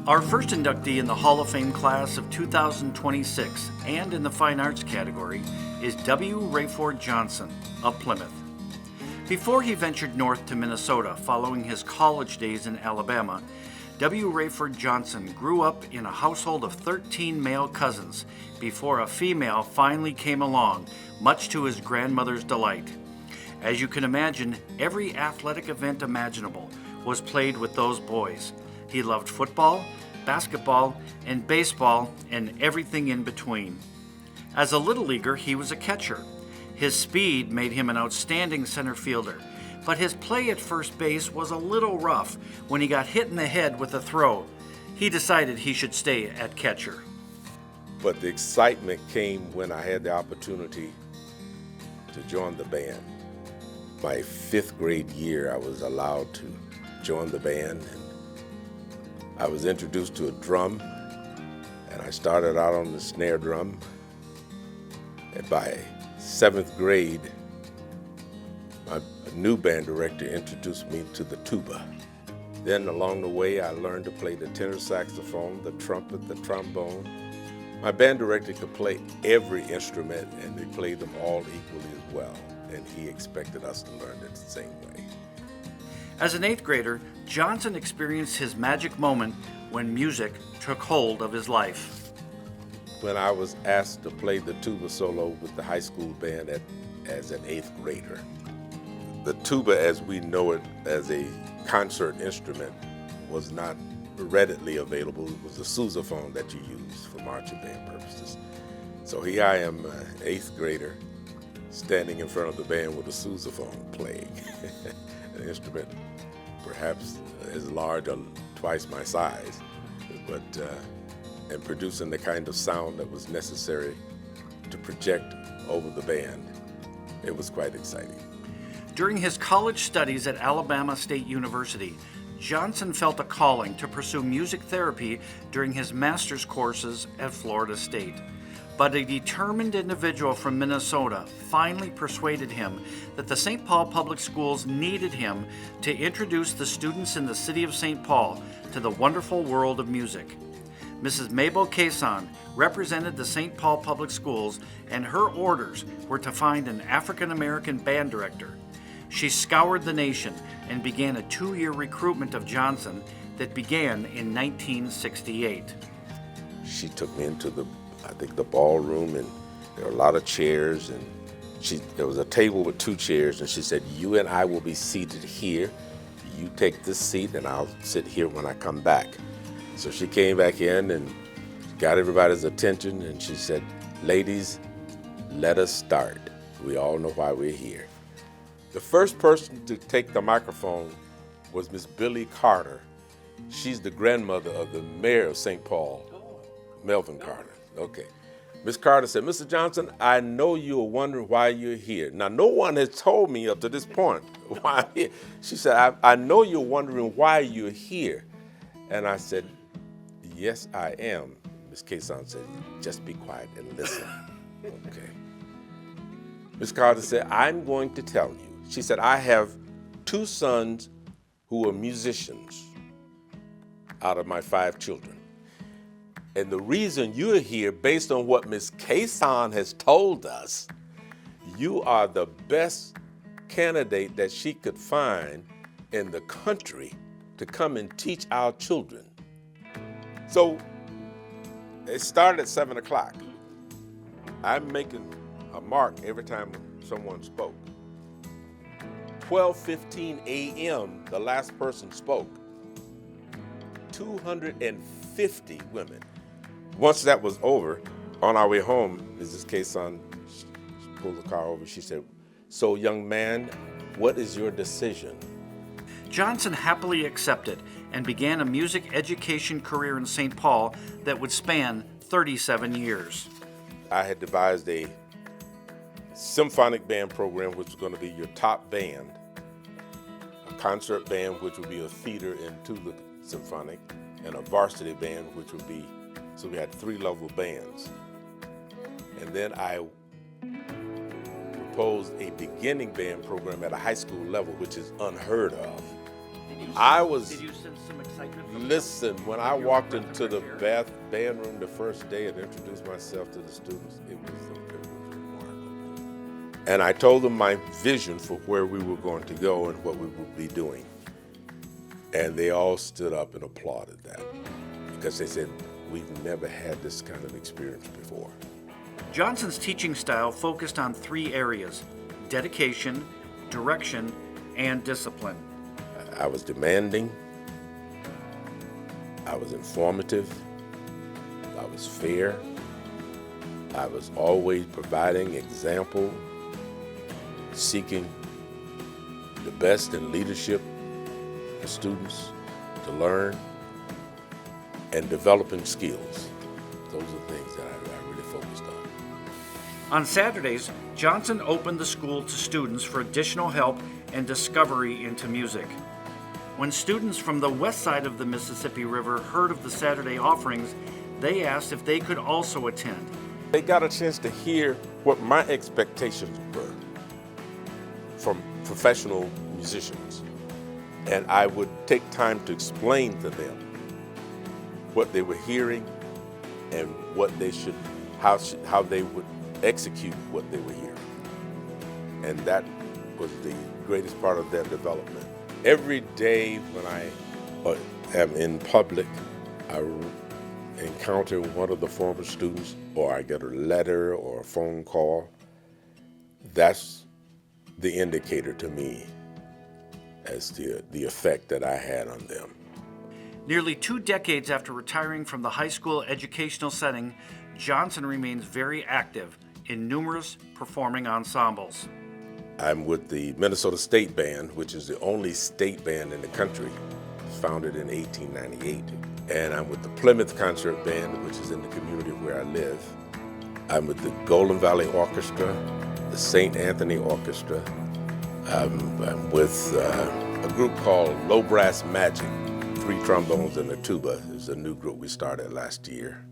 Our first inductee in the Hall of Fame class of 2026 and in the Fine Arts category is W. Rayford Johnson of Plymouth. Before he ventured north to Minnesota following his college days in Alabama, W. Rayford Johnson grew up in a household of 13 male cousins before a female finally came along, much to his grandmother's delight. As you can imagine, every athletic event imaginable was played with those boys. He loved football, basketball, and baseball, and everything in between. As a little leaguer, he was a catcher. His speed made him an outstanding center fielder, but his play at first base was a little rough when he got hit in the head with a throw. He decided he should stay at catcher. But the excitement came when I had the opportunity to join the band. My 5th grade year, I was allowed to join the band, and I was introduced to a drum, and I started out on the snare drum. And by 7th grade, my new band director introduced me to the tuba. Then along the way, I learned to play the tenor saxophone, the trumpet, the trombone. My band director could play every instrument, and they played them all equally as well, and he expected us to learn it the same way. As an 8th grader, Johnson experienced his magic moment when music took hold of his life. When I was asked to play the tuba solo with the high school band as an 8th grader, the tuba as we know it as a concert instrument was not readily available. It was the sousaphone that you use for marching band purposes. So here I am, an 8th grader, standing in front of the band with a sousaphone playing, an instrument perhaps as large or twice my size, but and producing the kind of sound that was necessary to project over the band. It was quite exciting. During his college studies at Alabama State University, Johnson felt a calling to pursue music therapy during his master's courses at Florida State. But a determined individual from Minnesota finally persuaded him that the St. Paul Public Schools needed him to introduce the students in the city of St. Paul to the wonderful world of music. Mrs. Mabel Cason represented the St. Paul Public Schools, and her orders were to find an African-American band director. She scoured the nation and began a 2-year recruitment of Johnson that began in 1968. She took me into the ballroom, and there were a lot of chairs, and there was a table with 2 chairs, and she said, "You and I will be seated here. You take this seat, and I'll sit here when I come back." So she came back in and got everybody's attention, and she said, "Ladies, let us start. We all know why we're here." The first person to take the microphone was Miss Billy Carter. She's the grandmother of the mayor of St. Paul, Melvin Carter. Okay. Miss Carter said, "Mr. Johnson, I know you're wondering why you're here." Now, no one has told me up to this point why I'm here. She said, I know you're wondering why you're here. And I said, "Yes, I am." Miss Cason said, "Just be quiet and listen." Okay. Miss Carter said, "I'm going to tell you." She said, "I have 2 sons who are musicians out of my 5 children. And the reason you're here, based on what Miss Cason has told us, you are the best candidate that she could find in the country to come and teach our children." So it started at 7 o'clock. I'm making a mark every time someone spoke. 12:15 a.m., the last person spoke. 250 women. Once that was over, on our way home, Mrs. Cason pulled the car over. She said, "So, young man, what is your decision?" Johnson happily accepted and began a music education career in St. Paul that would span 37 years. I had devised a symphonic band program, which was going to be your top band, a concert band, which would be a feeder into the symphonic, and a varsity band, which would be, so we had 3-level bands. And then I proposed a beginning band program at a high school level, which is unheard of. Did you sense some excitement from Listen, them? when Like I you were walked breath of into the fresh air? band room the first day and introduced myself to the students, it was remarkable. And I told them my vision for where we were going to go and what we would be doing. And they all stood up and applauded that because they said, we've never had this kind of experience before. Johnson's teaching style focused on 3 areas: dedication, direction, and discipline. I was demanding, I was informative, I was fair, I was always providing example, seeking the best in leadership for students to learn, and developing skills. Those are things that I really focused on. On Saturdays, Johnson opened the school to students for additional help and discovery into music. When students from the west side of the Mississippi River heard of the Saturday offerings, they asked if they could also attend. They got a chance to hear what my expectations were from professional musicians. And I would take time to explain to them what they were hearing and what they should, how they would execute what they were hearing. And that was the greatest part of their development. Every day when I am in public, I encounter one of the former students, or I get a letter or a phone call. That's the indicator to me as to the effect that I had on them. Nearly 2 decades after retiring from the high school educational setting, Johnson remains very active in numerous performing ensembles. I'm with the Minnesota State Band, which is the only state band in the country, founded in 1898. And I'm with the Plymouth Concert Band, which is in the community where I live. I'm with the Golden Valley Orchestra, the St. Anthony Orchestra. I'm with a group called Low Brass Magic, 3 trombones and a tuba. It's a new group we started last year.